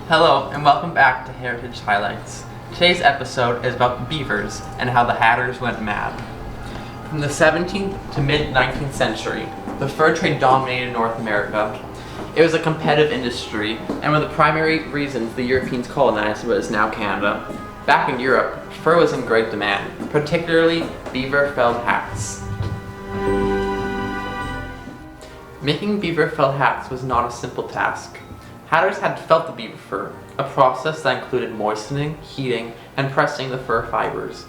Hello and welcome back to Heritage Highlights. Today's episode is about beavers and how the Hatters went mad. From the 17th to mid-19th century, the fur trade dominated North America. It was a competitive industry, and one of the primary reasons the Europeans colonized what is now Canada. Back in Europe, fur was in great demand, particularly beaver felt hats. Making beaver felt hats was not a simple task. Hatters had felt the beaver fur, a process that included moistening, heating, and pressing the fur fibers.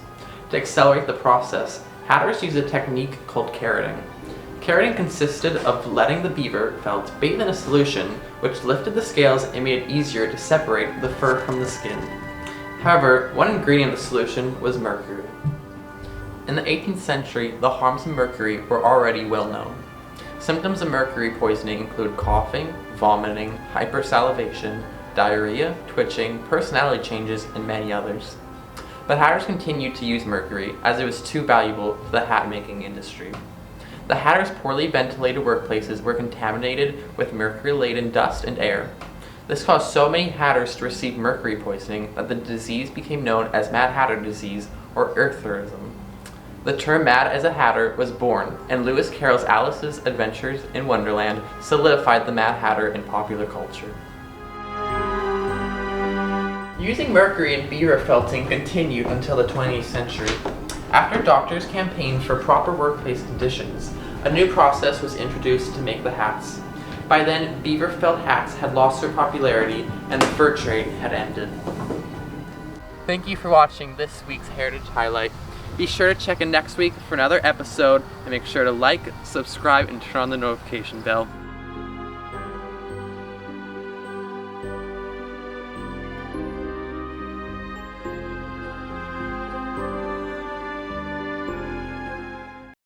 To accelerate the process, hatters used a technique called carroting. Carroting consisted of letting the beaver felt bathe in a solution which lifted the scales and made it easier to separate the fur from the skin. However, one ingredient of the solution was mercury. In the 18th century, the harms of mercury were already well known. Symptoms of mercury poisoning include coughing, vomiting, hypersalivation, diarrhea, twitching, personality changes, and many others. But hatters continued to use mercury as it was too valuable to the hat-making industry. The hatters' poorly ventilated workplaces were contaminated with mercury-laden dust and air. This caused so many hatters to receive mercury poisoning that the disease became known as Mad Hatter disease or eartherism. The term Mad as a Hatter was born, and Lewis Carroll's Alice's Adventures in Wonderland solidified the Mad Hatter in popular culture. Using mercury in beaver felting continued until the 20th century. After doctors campaigned for proper workplace conditions, a new process was introduced to make the hats. By then, beaver felt hats had lost their popularity and the fur trade had ended. Thank you for watching this week's Heritage Highlight. Be sure to check in next week for another episode and make sure to like, subscribe, and turn on the notification bell.